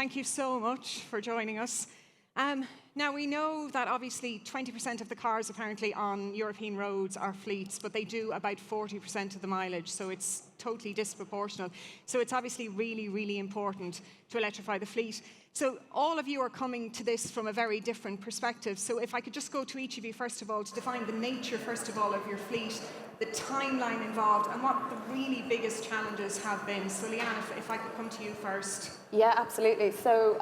thank you so much for joining us. Now, we know that obviously 20% of the cars apparently on European roads are fleets, but they do about 40% of the mileage, so it's totally disproportional. So it's obviously really, really important to electrify the fleet. So all of you are coming to this from a very different perspective. So if I could just go to each of you, first of all, to define the nature, first of all, of your fleet, the timeline involved, and what the really biggest challenges have been. So Leanne, if I could come to you first. Yeah, absolutely. So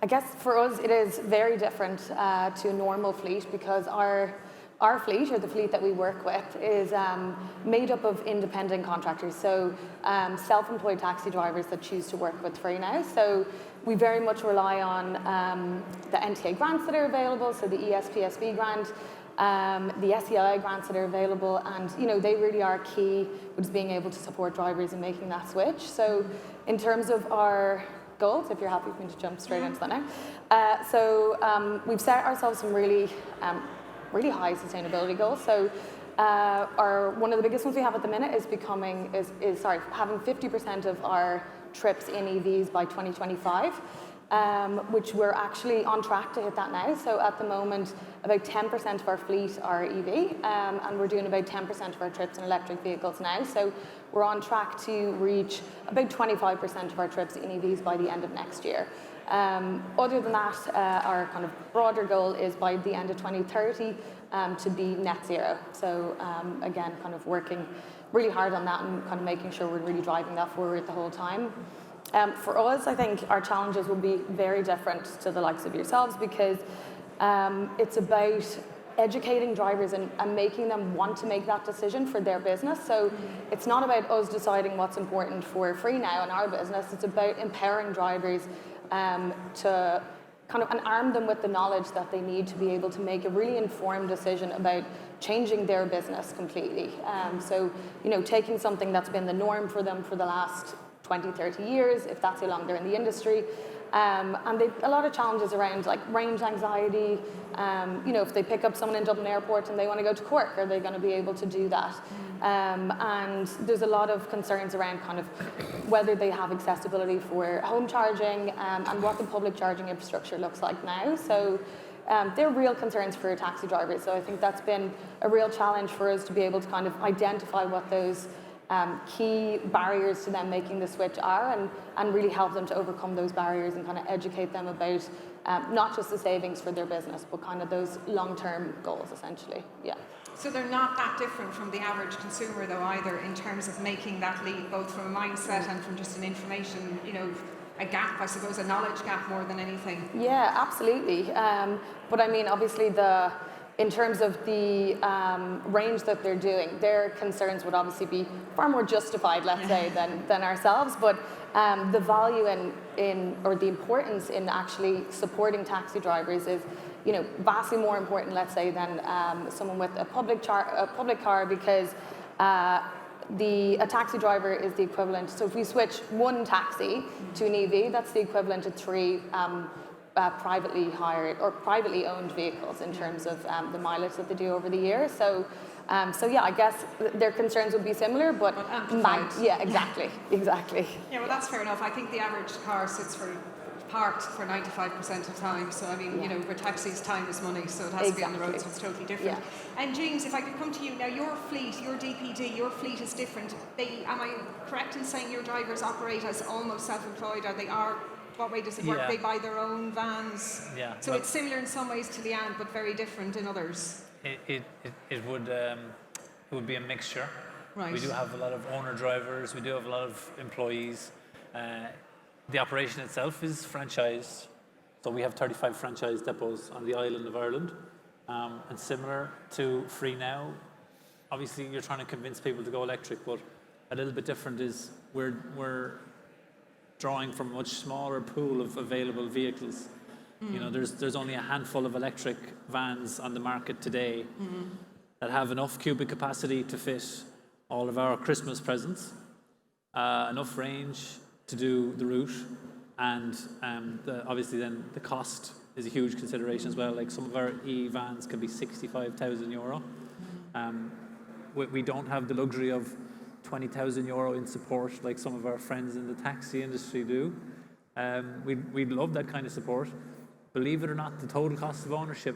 I guess for us it is very different to a normal fleet, because our fleet, or the fleet that we work with, is made up of independent contractors, so self-employed taxi drivers that choose to work with Freenow. So we very much rely on the NTA grants that are available, so the ESPSB grant, the SEI grants that are available, and they really are key with being able to support drivers in making that switch. So in terms of our goals, if you're happy for me to jump straight into that now. We've set ourselves some really high sustainability goals. So one of the biggest ones we have at the minute is having 50% of our trips in EVs by 2025, which we're actually on track to hit that now. So at the moment, about 10% of our fleet are EV, and we're doing about 10% of our trips in electric vehicles now. So we're on track to reach about 25% of our trips in EVs by the end of next year. Other than that, our kind of broader goal is by the end of 2030 to be net zero. So again, kind of working really hard on that and kind of making sure we're really driving that forward the whole time. For us, I think our challenges will be very different to the likes of yourselves, because it's about educating drivers and making them want to make that decision for their business. So it's not about us deciding what's important for Freenow and our business. It's about empowering drivers to kind of arm them with the knowledge that they need to be able to make a really informed decision about changing their business completely. So taking something that's been the norm for them for the last 20, 30 years, if that's how long they're in the industry. And they've a lot of challenges around like range anxiety. If they pick up someone in Dublin Airport and they want to go to Cork, are they going to be able to do that? And there's a lot of concerns around kind of whether they have accessibility for home charging, and what the public charging infrastructure looks like now. So they're real concerns for taxi drivers. So I think that's been a real challenge for us to be able to kind of identify what those key barriers to them making the switch are, and really help them to overcome those barriers and kind of educate them about not just the savings for their business, but kind of those long-term goals, essentially. Yeah. So they're not that different from the average consumer, though, either, in terms of making that leap, both from a mindset and from just an information, a gap, I suppose, a knowledge gap more than anything. Yeah, absolutely. But I mean, obviously, in terms of the range that they're doing, their concerns would obviously be far more justified, let's say, than ourselves. But the value in or the importance in actually supporting taxi drivers is, vastly more important, let's say, than someone with a public car, because a taxi driver is the equivalent. So if we switch one taxi to an EV, that's the equivalent to 3 privately hired or privately owned vehicles in terms of the mileage that they do over the year. So yeah, I guess their concerns would be similar, but yeah, exactly. Yeah, well, that's fair enough. I think the average car sits parked for 95% of time. So I mean, where taxis, time is money, so it has to be on the road, so it's totally different. Yeah. And James, if I could come to you now, your fleet, your DPD, your fleet is different. Am I correct in saying your drivers operate as almost self-employed, or they are? What way does it work? They buy their own vans. Yeah. So it's similar in some ways to Leanne, but very different in others. It would be a mixture. Right. We do have a lot of owner drivers. We do have a lot of employees. The operation itself is franchised. So we have 35 franchise depots on the island of Ireland. And similar to Freenow, obviously you're trying to convince people to go electric, but a little bit different is we're drawing from a much smaller pool of available vehicles. There's only a handful of electric vans on the market today that have enough cubic capacity to fit all of our Christmas presents, enough range to do the route, and obviously then the cost is a huge consideration as well. Like some of our e-vans can be €65,000. We don't have the luxury of €20,000 in support like some of our friends in the taxi industry do. We'd love that kind of support. Believe it or not, the total cost of ownership,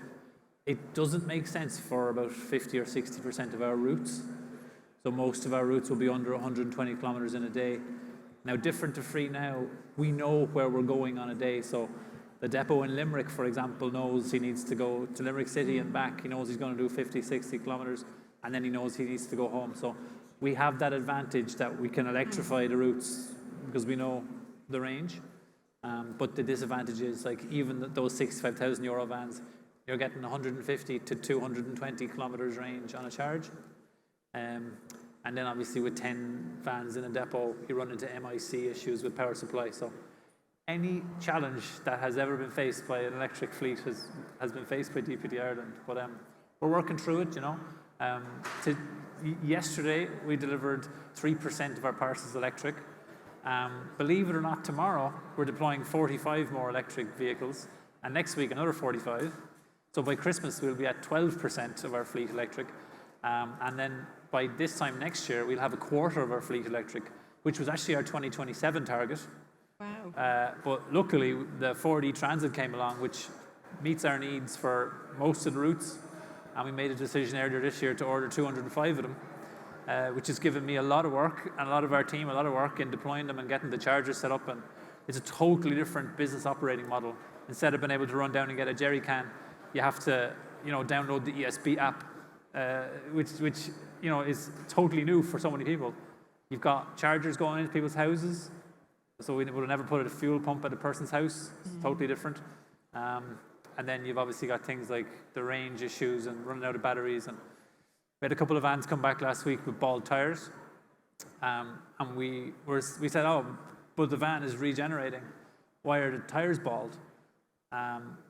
it doesn't make sense for about 50 or 60% of our routes. So most of our routes will be under 120 kilometers in a day. Now, different to Free Now, we know where we're going on a day. So the depot in Limerick, for example, knows he needs to go to Limerick City and back. He knows he's going to do 50, 60 kilometers, and then he knows he needs to go home. So we have that advantage that we can electrify the routes because we know the range. But the disadvantage is, like, even those 65,000 euro vans, you're getting 150 to 220 kilometers range on a charge. And then obviously with 10 vans in a depot, you run into MIC issues with power supply. So any challenge that has ever been faced by an electric fleet has been faced by DPD Ireland. But we're working through it, you know. Yesterday, we delivered 3% of our parcels electric. Believe it or not, tomorrow, we're deploying 45 more electric vehicles, and next week, another 45. So by Christmas, we'll be at 12% of our fleet electric. And then by this time next year, we'll have a quarter of our fleet electric, which was actually our 2027 target. Wow. But luckily, the 4D Transit came along, which meets our needs for most of the routes. And we made a decision earlier this year to order 205 of them, which has given me a lot of work and a lot of our team a lot of work in deploying them and getting the chargers set up. And it's a totally different business operating model. Instead of being able to run down and get a jerry can, you have to, download the ESB app, which is totally new for so many people. You've got chargers going into people's houses, so we would never put a fuel pump at a person's house. It's totally different. And then you've obviously got things like the range issues and running out of batteries. And we had a couple of vans come back last week with bald tires, and we said, oh, but the van is regenerating. Why are the tires bald?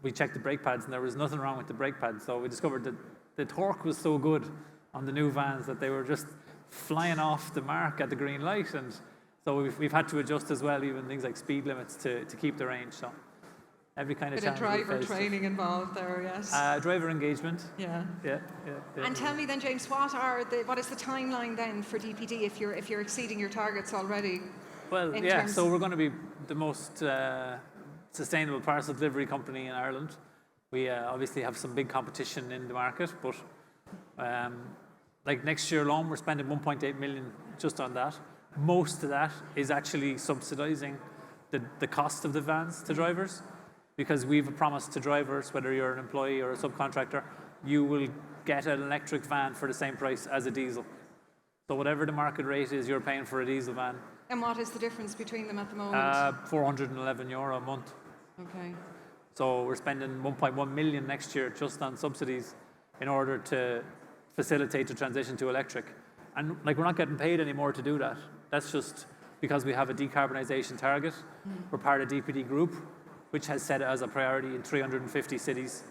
We checked the brake pads, and there was nothing wrong with the brake pads. So we discovered that the torque was so good on the new vans that they were just flying off the mark at the green light. And so we've had to adjust as well, even things like speed limits to keep the range. So every kind of bit of challenge driver training involved there, yes. Driver engagement. Yeah. Yeah. And tell me then, James, what is the timeline then for DPD if you're exceeding your targets already? Well, yeah. So we're going to be the most sustainable parcel delivery company in Ireland. We obviously have some big competition in the market, but like next year alone, we're spending 1.8 million just on that. Most of that is actually subsidising the cost of the vans to drivers, because we've a promise to drivers, whether you're an employee or a subcontractor, you will get an electric van for the same price as a diesel. So whatever the market rate is, you're paying for a diesel van. And what is the difference between them at the moment? 411 euro a month. Okay. So we're spending 1.1 million next year just on subsidies in order to facilitate the transition to electric. And like, we're not getting paid anymore to do that. That's just because we have a decarbonisation target. We're part of DPD Group, which has set it as a priority in 350 cities.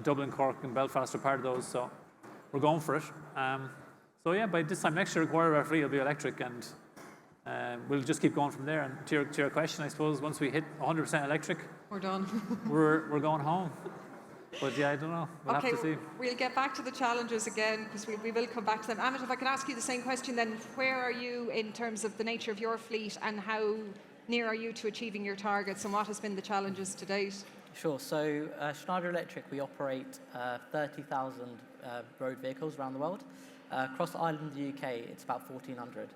Dublin, Cork and Belfast are part of those, so we're going for it. So yeah, by this time next year, a quarter of our fleet will be electric, and we'll just keep going from there. And to your question, I suppose, once we hit 100% electric, we're done. we're going home. But yeah, I don't know. We'll have to see. We'll get back to the challenges again, because we will come back to them. Amit, if I could ask you the same question then, where are you in terms of the nature of your fleet, and how near are you to achieving your targets, and what has been the challenges to date? Sure. So Schneider Electric, we operate 30,000 road vehicles around the world. Across Ireland and the UK, it's about 1,400.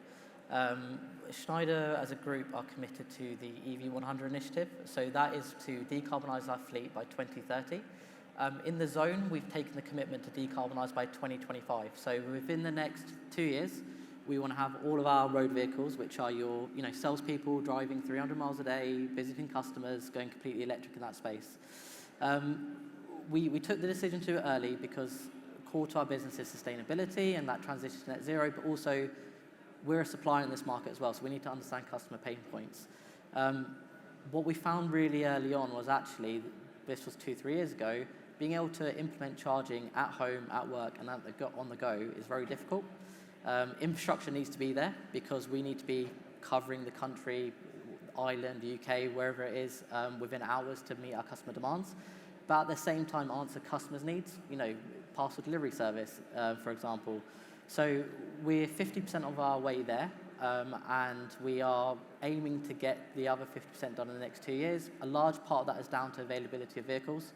Schneider, as a group, are committed to the EV100 initiative. So that is to decarbonise our fleet by 2030. In the zone, we've taken the commitment to decarbonise by 2025. So within the next 2 years, we want to have all of our road vehicles, which are your salespeople driving 300 miles a day, visiting customers, going completely electric in that space. We took the decision to do it early because core to our business is sustainability and that transition to net zero, but also we're a supplier in this market as well, so we need to understand customer pain points. What we found really early on was actually, this was 2-3 years ago, being able to implement charging at home, at work, and on the go is very difficult. Infrastructure needs to be there because we need to be covering the country, Ireland, UK, wherever it is, within hours to meet our customer demands. But at the same time, answer customers' needs, parcel delivery service, for example. So we're 50% of our way there. and we are aiming to get the other 50% done in the next 2 years. A large part of that is down to availability of vehicles.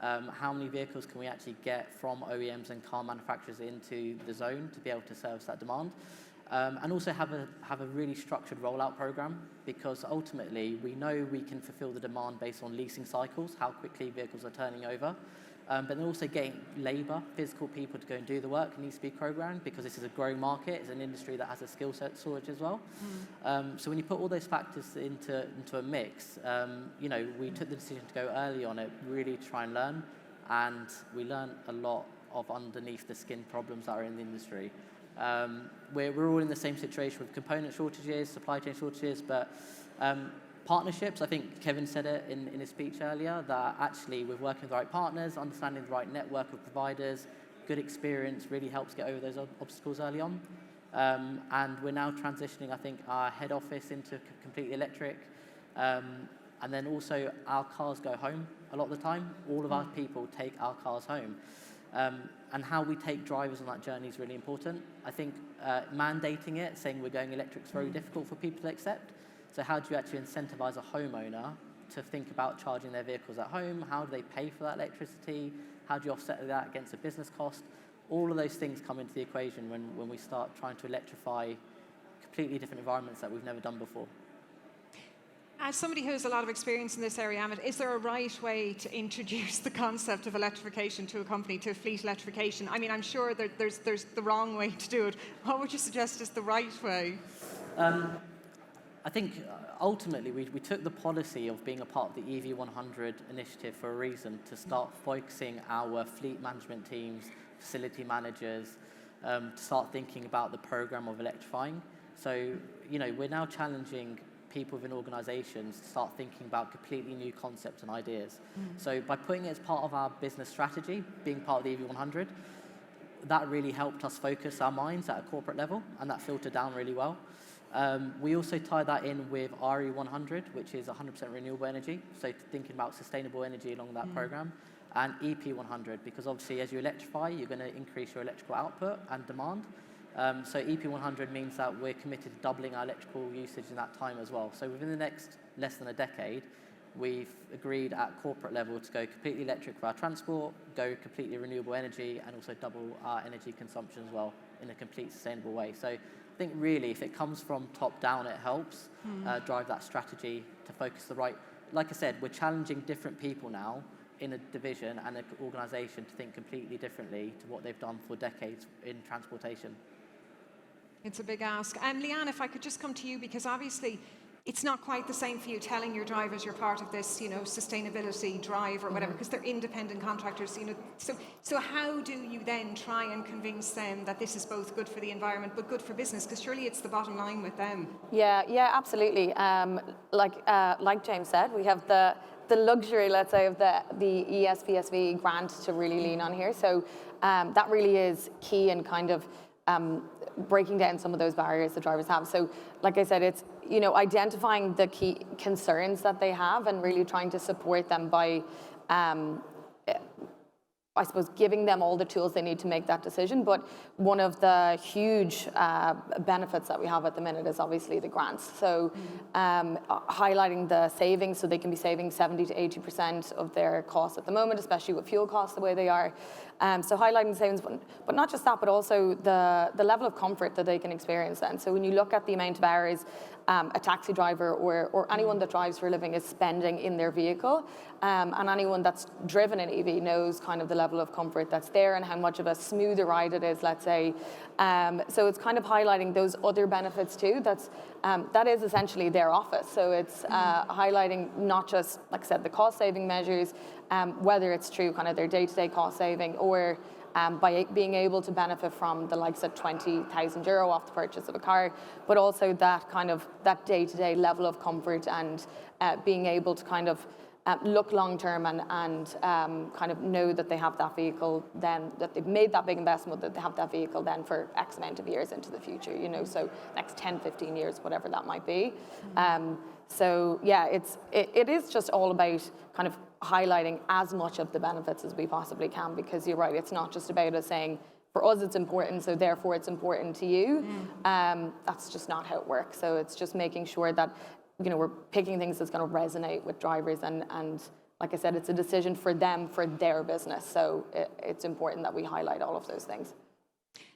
How many vehicles can we actually get from OEMs and car manufacturers into the zone to be able to service that demand? And also have a really structured rollout program, because ultimately we know we can fulfill the demand based on leasing cycles, how quickly vehicles are turning over. But then also getting labour, physical people to go and do the work needs to be programmed, because this is a growing market. It's an industry that has a skill set shortage as well. So when you put all those factors into a mix, we took the decision to go early on it, really try and learn. And we learned a lot of underneath the skin problems that are in the industry. We're all in the same situation with component shortages, supply chain shortages, but partnerships, I think Kevin said it in his speech earlier, that actually with working with the right partners, understanding the right network of providers, good experience really helps get over those obstacles early on. And we're now transitioning, I think, our head office into completely electric. And then also our cars go home a lot of the time. All of our people take our cars home. And how we take drivers on that journey is really important. I think mandating it, saying we're going electric, is very difficult for people to accept. So how do you actually incentivize a homeowner to think about charging their vehicles at home? How do they pay for that electricity? How do you offset that against a business cost? All of those things come into the equation when we start trying to electrify completely different environments that we've never done before. As somebody who has a lot of experience in this area, Amit, is there a right way to introduce the concept of electrification to a company, to fleet electrification? I mean, I'm sure that there's the wrong way to do it. What would you suggest is the right way? I think ultimately we took the policy of being a part of the EV100 initiative for a reason, to start focusing our fleet management teams, facility managers, to start thinking about the program of electrifying. So, we're now challenging people within organizations to start thinking about completely new concepts and ideas. So by putting it as part of our business strategy, being part of the EV100, that really helped us focus our minds at a corporate level, and that filtered down really well. We also tie that in with RE100, which is 100% renewable energy, so thinking about sustainable energy along that program, and EP100, because obviously as you electrify, you're going to increase your electrical output and demand. So EP100 means that we're committed to doubling our electrical usage in that time as well. So within the next less than a decade, we've agreed at corporate level to go completely electric for our transport, go completely renewable energy, and also double our energy consumption as well in a complete sustainable way. So I think really if it comes from top down, it helps drive that strategy to focus the right. Like I said, we're challenging different people now in a division and an organisation to think completely differently to what they've done for decades in transportation. It's a big ask. Leanne, if I could just come to you, because obviously it's not quite the same for you telling your drivers you're part of this, sustainability drive or whatever, because they're independent contractors, So how do you then try and convince them that this is both good for the environment but good for business? Because surely it's the bottom line with them. Yeah, absolutely. Like James said, we have the luxury, let's say, of the ESPSV grant to really lean on here. So that really is key in kind of breaking down some of those barriers that drivers have. So like I said, it's identifying the key concerns that they have and really trying to support them by I suppose giving them all the tools they need to make that decision. But one of the huge benefits that we have at the minute is obviously the grants. So highlighting the savings, so they can be saving 70 to 80% of their costs at the moment, especially with fuel costs the way they are. So highlighting the savings, but not just that, but also the level of comfort that they can experience then. So when you look at the amount of hours a taxi driver or anyone that drives for a living is spending in their vehicle, and anyone that's driven an EV knows kind of the level of comfort that's there and how much of a smoother ride it is, let's say. So it's kind of highlighting those other benefits too. That is essentially their office. So it's highlighting not just, like I said, the cost saving measures, whether it's through kind of their day-to-day cost saving or by being able to benefit from the likes of €20,000 off the purchase of a car, but also that kind of that day-to-day level of comfort and being able to kind of look long-term and kind of know that they have that vehicle then, that they've made that big investment, that they have that vehicle then for X amount of years into the future, so next 10, 15 years, whatever that might be. So yeah, it is just all about kind of highlighting as much of the benefits as we possibly can, because you're right, it's not just about us saying for us it's important, so therefore it's important to you. That's just not how it works. So it's just making sure that, you know, we're picking things that's going to resonate with drivers, and like I said, it's a decision for them, for their business. So it's important that we highlight all of those things.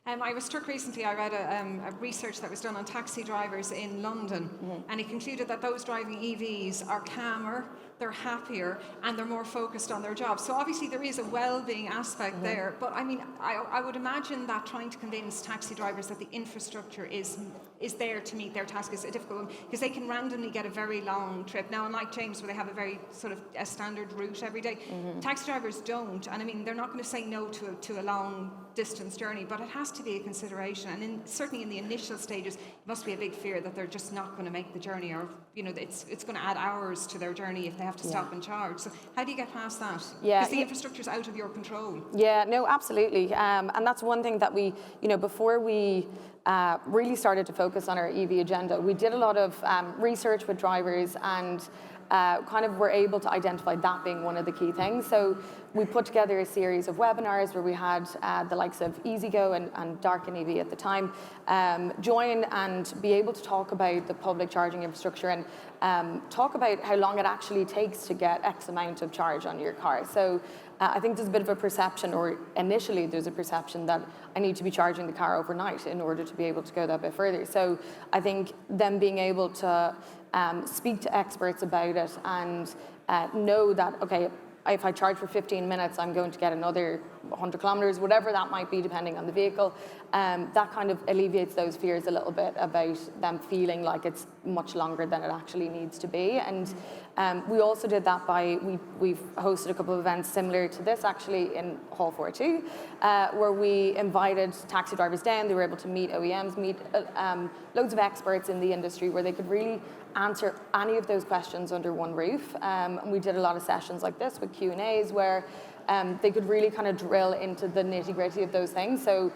I was struck recently, I read a research that was done on taxi drivers in London, and it concluded that those driving EVs are calmer, they're happier, and they're more focused on their jobs. So obviously there is a well-being aspect there, but I mean, I would imagine that trying to convince taxi drivers that the infrastructure is there to meet their task is a difficult one, because they can randomly get a very long trip. Now, unlike James, where they have a very sort of a standard route every day, taxi drivers don't, and I mean, they're not going to say no to a long distance journey, but it has to be a consideration. And certainly in the initial stages, it must be a big fear that they're just not going to make the journey, or, you know, it's going to add hours to their journey if they have to stop and charge. So how do you get past that? Because the infrastructure's out of your control. Yeah, no, absolutely. And that's one thing that we, you know, before we really started to focus on our EV agenda, we did a lot of research with drivers, and kind of were able to identify that being one of the key things. So we put together a series of webinars where we had the likes of EasyGo and Darken EV at the time join and be able to talk about the public charging infrastructure, and talk about how long it actually takes to get X amount of charge on your car. So I think there's a bit of a perception, or initially there's a perception, that I need to be charging the car overnight in order to be able to go that bit further. So I think them being able to speak to experts about it, and know that, okay, if I charge for 15 minutes, I'm going to get another 100 kilometers, whatever that might be, depending on the vehicle. That kind of alleviates those fears a little bit about them feeling like it's much longer than it actually needs to be. And we also did that by, we've hosted a couple of events similar to this actually in Hall 42, where we invited taxi drivers down. They were able to meet OEMs, meet loads of experts in the industry, where they could really answer any of those questions under one roof. And we did a lot of sessions like this with Q&As, where they could really kind of drill into the nitty-gritty of those things. So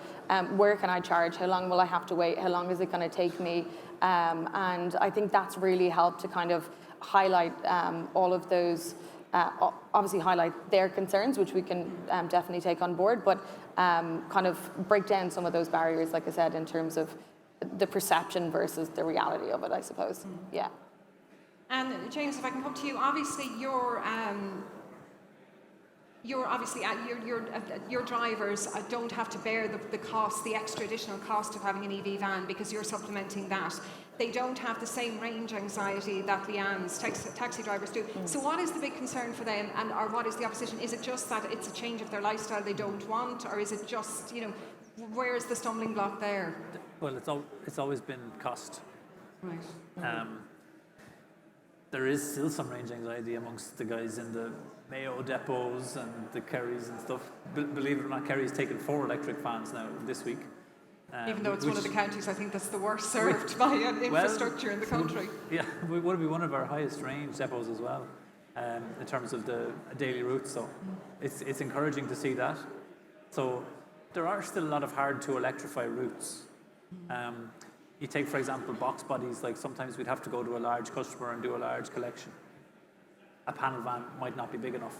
where can I charge? How long will I have to wait? How long is it going to take me? And I think that's really helped to kind of highlight all of those, obviously highlight their concerns, which we can definitely take on board, but kind of break down some of those barriers, like I said, in terms of the perception versus the reality of it, I suppose. Yeah. And James, if I can come to you, obviously your drivers don't have to bear the cost, the extra additional cost of having an EV van, because you're supplementing that. They don't have the same range anxiety that Leanne's taxi drivers do. So what is the big concern for them, or what is the opposition? Is it just that it's a change of their lifestyle they don't want, or is it just, you know, where is the stumbling block there? Well, it's always been cost. Right. There is still some range anxiety amongst the guys in the Mayo depots and the Kerrys and stuff. Believe it or not, Kerry's taken 4 electric vans now this week. Even though it's one of the counties, I think that's the worst served by infrastructure in the country. Yeah, we want to be one of our highest range depots as well, in terms of the daily routes. So it's encouraging to see that. So there are still a lot of hard to electrify routes. You take, for example, box bodies. Like sometimes we'd have to go to a large customer and do a large collection. A panel van might not be big enough.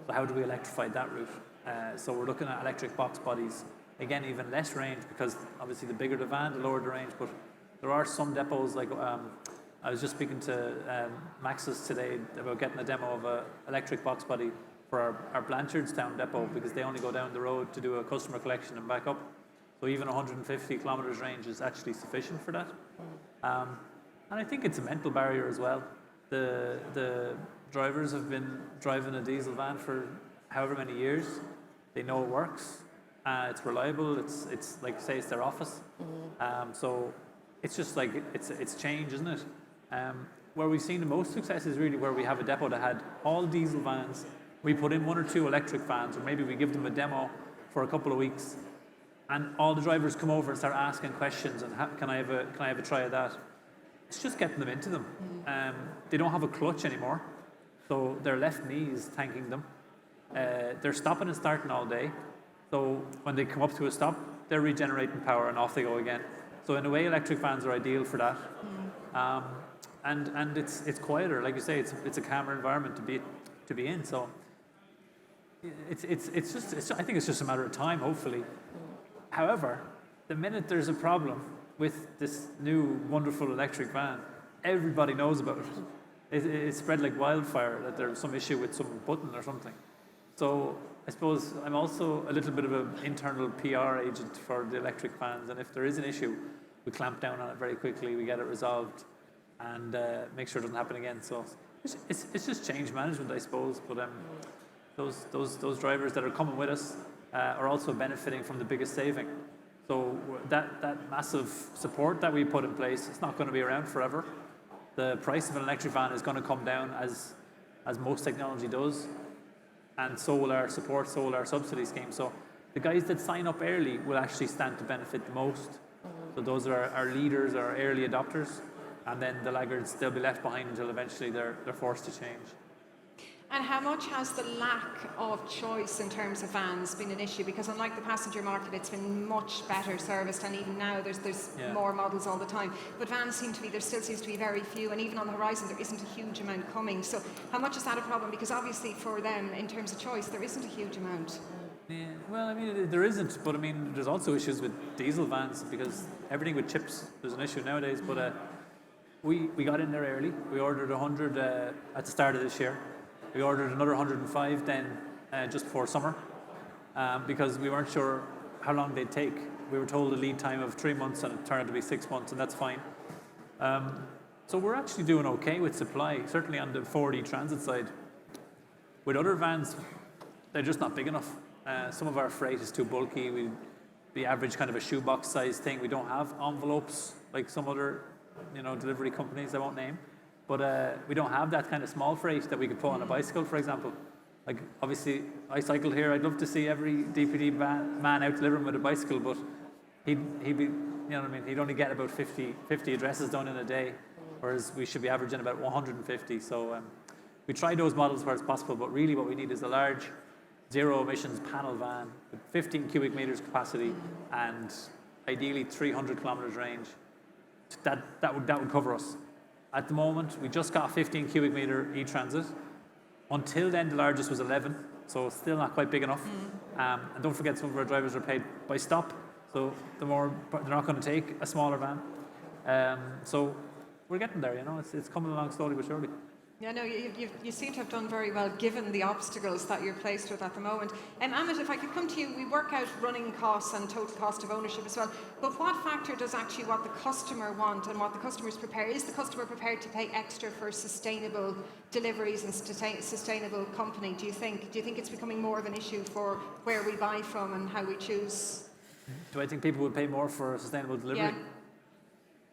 So how do we electrify that route? So we're looking at electric box bodies. Again, even less range, because obviously the bigger the van, the lower the range. But there are some depots, like I was just speaking to Maxis today about getting a demo of an electric box body for our Blanchardstown depot, because they only go down the road to do a customer collection and back up. So even 150 kilometers range is actually sufficient for that. And I think it's a mental barrier as well. The drivers have been driving a diesel van for however many years. They know it works. It's reliable. It's like, say, it's their office. So it's just like, it's change, isn't it? Where we've seen the most success is really where we have a depot that had all diesel vans. We put in 1 or 2 electric vans, or maybe we give them a demo for a couple of weeks, and all the drivers come over and start asking questions, and can I have a try of that? It's just getting them into them. They don't have a clutch anymore, so their left knee is thanking them. They're stopping and starting all day, so when they come up to a stop, they're regenerating power and off they go again. So in a way, electric vans are ideal for that. And it's quieter, like you say. It's a calmer environment to be in. So it's just I think it's just a matter of time, hopefully. However, the minute there's a problem with this new wonderful electric van, everybody knows about it. It spread like wildfire that there's some issue with some button or something. So I suppose I'm also a little bit of an internal PR agent for the electric vans, and if there is an issue, we clamp down on it very quickly, we get it resolved, and make sure it doesn't happen again. So it's just change management, I suppose. But those drivers that are coming with us are also benefiting from the biggest saving. So that massive support that we put in place, it's not going to be around forever. The price of an electric van is going to come down as most technology does, and so will our support, so will our subsidy scheme. So the guys that sign up early will actually stand to benefit the most. So those are our leaders, our early adopters, and then the laggards, they'll be left behind until eventually they're forced to change. And how much has the lack of choice in terms of vans been an issue? Because unlike the passenger market, it's been much better serviced, and even now there's more models all the time. But vans there still seems to be very few, and even on the horizon there isn't a huge amount coming. So how much is that a problem? Because obviously for them, in terms of choice, there isn't a huge amount. Yeah, well, I mean, there isn't, but I mean, there's also issues with diesel vans because everything with chips, there's an issue nowadays. But we got in there early. We ordered 100 at the start of this year. We ordered another 105 then just before summer because we weren't sure how long they'd take. We were told a lead time of 3 months and it turned out to be 6 months, and that's fine. So we're actually doing okay with supply, certainly on the 4D transit side. With other vans, they're just not big enough. Some of our freight is too bulky. The average kind of a shoebox size thing. We don't have envelopes like some other delivery companies I won't name. But we don't have that kind of small freight that we could put on a bicycle, for example. Like, obviously, I cycled here. I'd love to see every DPD man out delivering with a bicycle, but he'd be, he'd only get about 50 addresses done in a day, whereas we should be averaging about 150. So we tried those models where it's possible, but really what we need is a large zero-emissions panel van with 15 cubic meters capacity and ideally 300 kilometers range. That would cover us. At the moment, we just got a 15 cubic meter e-transit. Until then, the largest was 11, so still not quite big enough. And don't forget, some of our drivers are paid by stop, so they're not going to take a smaller van. So we're getting there, it's coming along slowly but surely. Yeah, no, you seem to have done very well given the obstacles that you're placed with at the moment. Amit, if I could come to you, we work out running costs and total cost of ownership as well, but what factor does actually what the customer want and what the customer is prepared? Is the customer prepared to pay extra for sustainable deliveries and sustainable company, do you think? Do you think it's becoming more of an issue for where we buy from and how we choose? Do I think people would pay more for sustainable delivery? Yeah.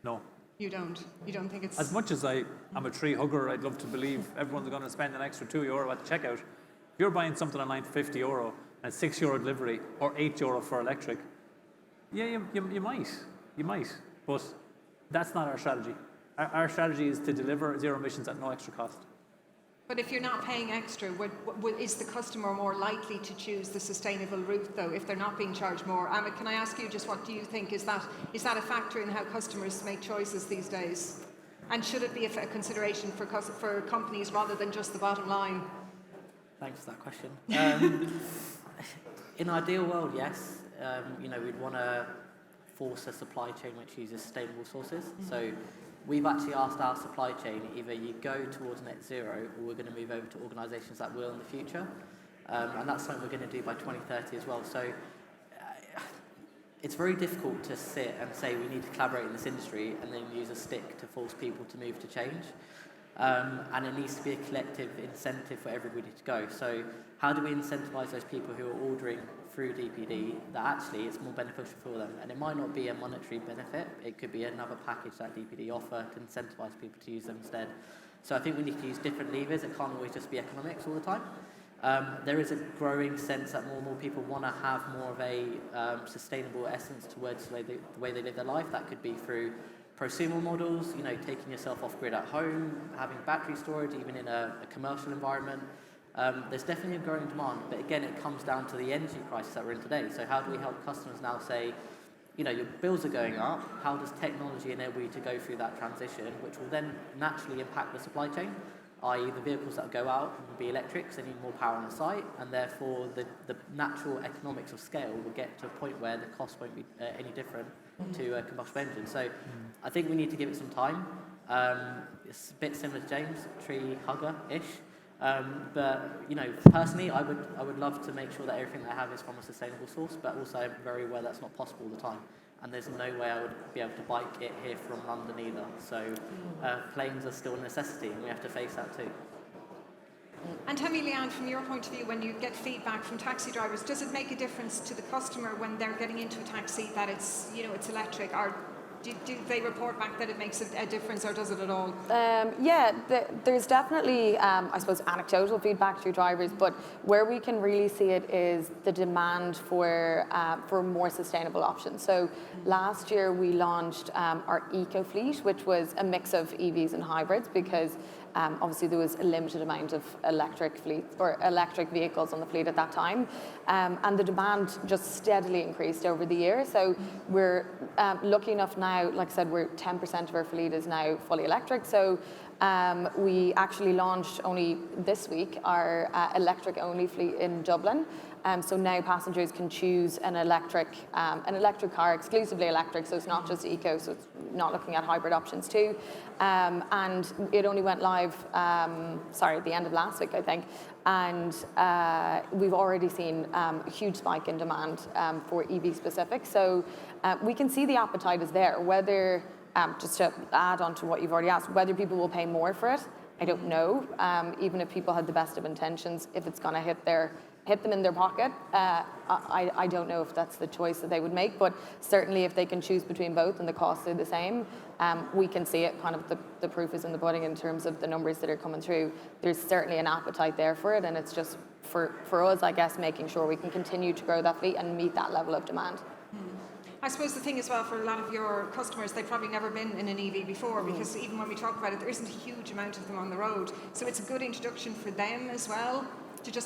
No. You don't think it's... As much as I'm a tree hugger, I'd love to believe everyone's going to spend an extra €2 at the checkout. If you're buying something online for €50 and €6 delivery or €8 for electric, yeah, you might. But that's not our strategy. Our strategy is to deliver zero emissions at no extra cost. But if you're not paying extra, is the customer more likely to choose the sustainable route, though, if they're not being charged more? Amit, can I ask you just what do you think? Is that a factor in how customers make choices these days? And should it be a consideration for companies rather than just the bottom line? Thanks for that question. In an ideal world, yes. We'd want to force a supply chain which uses sustainable sources. So we've actually asked our supply chain, either you go towards net zero or we're going to move over to organisations that will in the future. And that's something we're going to do by 2030 as well. So it's very difficult to sit and say we need to collaborate in this industry and then use a stick to force people to move to change. And it needs to be a collective incentive for everybody to go. So how do we incentivise those people who are ordering through DPD that actually it's more beneficial for them? And it might not be a monetary benefit, it could be another package that DPD offer to incentivise people to use them instead. So I think we need to use different levers. It can't always just be economics all the time. There is a growing sense that more and more people want to have more of a sustainable essence towards the way they live their life. That could be through prosumer models, taking yourself off grid at home, having battery storage even in a commercial environment. There's definitely a growing demand, but again, it comes down to the energy crisis that we're in today. So how do we help customers now say, your bills are going up, how does technology enable you to go through that transition, which will then naturally impact the supply chain? i.e. the vehicles that go out will be electrics, they need more power on the site, and therefore the natural economics of scale will get to a point where the cost won't be any different to a combustion engine. So I think we need to give it some time. It's a bit similar to James, tree hugger-ish. But personally, I would love to make sure that everything I have is from a sustainable source, but also I'm very aware that's not possible all the time. And there's no way I would be able to bike it here from London either. So planes are still a necessity, and we have to face that too. And tell me, Leanne, from your point of view, when you get feedback from taxi drivers, does it make a difference to the customer when they're getting into a taxi that it's electric, or do they report back that it makes a difference, or does it at all? There's definitely, I suppose, anecdotal feedback through drivers, but where we can really see it is the demand for more sustainable options. So last year we launched our eco fleet, which was a mix of EVs and hybrids, because obviously there was a limited amount of electric vehicles on the fleet at that time, and the demand just steadily increased over the year. So we're lucky enough now, like I said, 10% of our fleet is now fully electric. So we actually launched only this week our electric-only fleet in Dublin. So now passengers can choose an electric car, exclusively electric, so it's not just eco, so it's not looking at hybrid options too. And it only went live, at the end of last week, I think. And we've already seen a huge spike in demand for EV specific. So we can see the appetite is there. Whether, just to add on to what you've already asked, whether people will pay more for it, I don't know. Even if people had the best of intentions, if it's going to hit them in their pocket, I don't know if that's the choice that they would make, but certainly if they can choose between both and the costs are the same, we can see it, kind of the proof is in the pudding in terms of the numbers that are coming through. There's certainly an appetite there for it, and it's just for us, I guess, making sure we can continue to grow that fleet and meet that level of demand. I suppose the thing as well, for a lot of your customers, they've probably never been in an EV before, because even when we talk about it, there isn't a huge amount of them on the road. So it's a good introduction for them as well,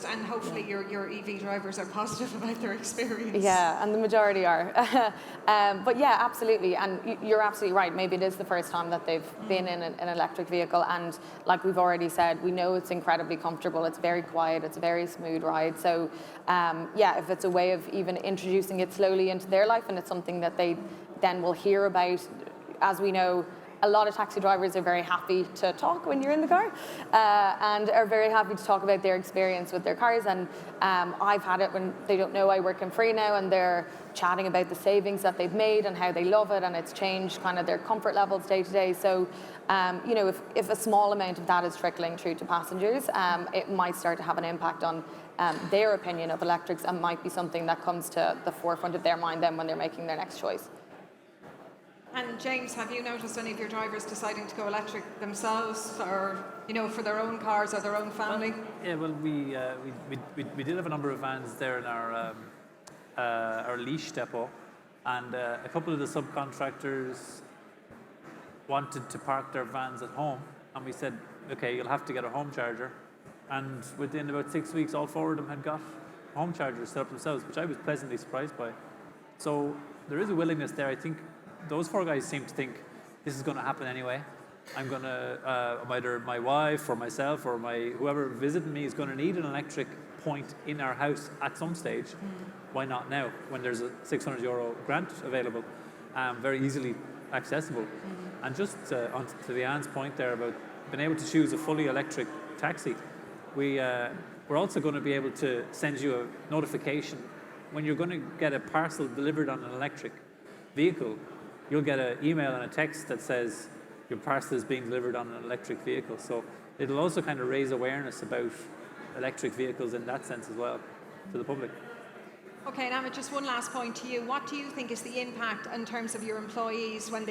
and hopefully your EV drivers are positive about their experience. Yeah, and the majority are. But yeah, absolutely, and you're absolutely right. Maybe it is the first time that they've been in an electric vehicle, and like we've already said, we know it's incredibly comfortable, it's very quiet, it's a very smooth ride. So if it's a way of even introducing it slowly into their life, and it's something that they then will hear about, as we know, a lot of taxi drivers are very happy to talk when you're in the car, and are very happy to talk about their experience with their cars. And I've had it when they don't know I work in Free now, and they're chatting about the savings that they've made and how they love it, and it's changed kind of their comfort levels day to day. So, if a small amount of that is trickling through to passengers, it might start to have an impact on their opinion of electrics, and might be something that comes to the forefront of their mind then when they're making their next choice. And James, have you noticed any of your drivers deciding to go electric themselves, or for their own cars or their own family? We did have a number of vans there in our leash depot, and a couple of the subcontractors wanted to park their vans at home, and we said, okay, you'll have to get a home charger. And within about 6 weeks, all four of them had got home chargers set up themselves, which I was pleasantly surprised by. So there is a willingness there. I think those four guys seem to think this is going to happen anyway. I'm going to, either my wife or myself or whoever visiting me is going to need an electric point in our house at some stage. Why not now, when there's a €600 grant available, very easily accessible? And just on to Leanne's point there about being able to choose a fully electric taxi, we're also going to be able to send you a notification when you're going to get a parcel delivered on an electric vehicle. You'll get an email and a text that says your parcel is being delivered on an electric vehicle. So it'll also kind of raise awareness about electric vehicles in that sense as well to the public. Okay, and Amit, just one last point to you. What do you think is the impact in terms of your employees when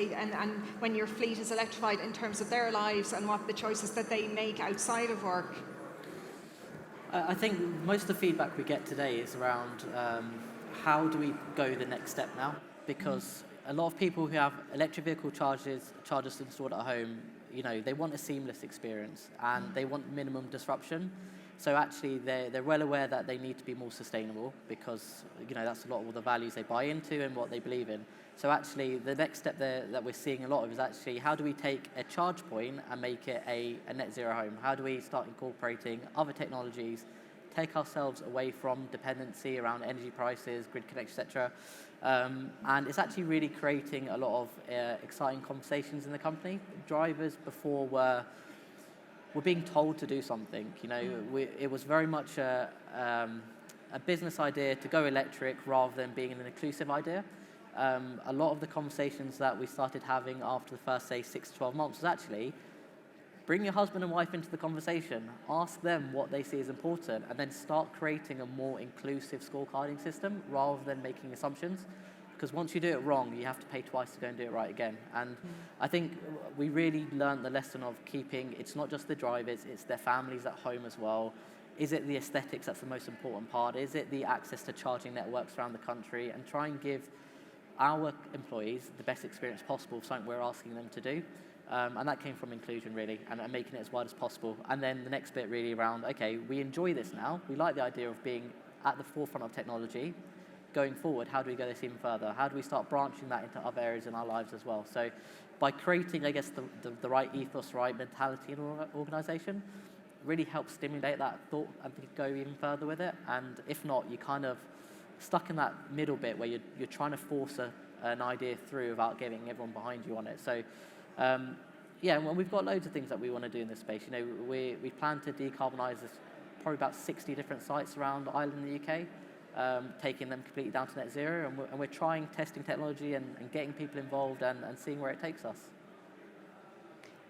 when your fleet is electrified, in terms of their lives and what the choices that they make outside of work? I think most of the feedback we get today is around how do we go the next step now? Because a lot of people who have electric vehicle chargers installed at home, they want a seamless experience and they want minimum disruption. So actually, they're well aware that they need to be more sustainable because that's a lot of the values they buy into and what they believe in. So actually, the next step there that we're seeing a lot of is actually how do we take a charge point and make it a net zero home? How do we start incorporating other technologies, take ourselves away from dependency around energy prices, grid connection, etc. And it's actually really creating a lot of exciting conversations in the company. Drivers before were being told to do something. It was very much a business idea to go electric rather than being an inclusive idea. A lot of the conversations that we started having after the first, say, 6 to 12 months was actually bring your husband and wife into the conversation, ask them what they see as important, and then start creating a more inclusive scorecarding system rather than making assumptions. Because once you do it wrong, you have to pay twice to go and do it right again. And I think we really learned the lesson of keeping, it's not just the drivers, it's their families at home as well. Is it the aesthetics that's the most important part? Is it the access to charging networks around the country? And try and give our employees the best experience possible of something we're asking them to do. And that came from inclusion, really, and making it as wide as possible. And then the next bit really around, okay, we enjoy this now. We like the idea of being at the forefront of technology. Going forward, how do we go this even further? How do we start branching that into other areas in our lives as well? So by creating, I guess, the right ethos, right mentality in an organization, really helps stimulate that thought and go even further with it. And if not, you're kind of stuck in that middle bit where you're trying to force an idea through without getting everyone behind you on it. So well, we've got loads of things that we want to do in this space. We plan to decarbonise probably about 60 different sites around Ireland and the UK, taking them completely down to net zero, and we're trying, testing technology and getting people involved and seeing where it takes us.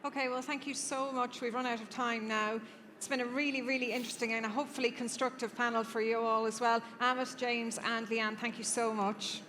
Okay, well, thank you so much. We've run out of time now. It's been a really, really interesting and hopefully constructive panel for you all as well. Amit, James and Leanne, thank you so much.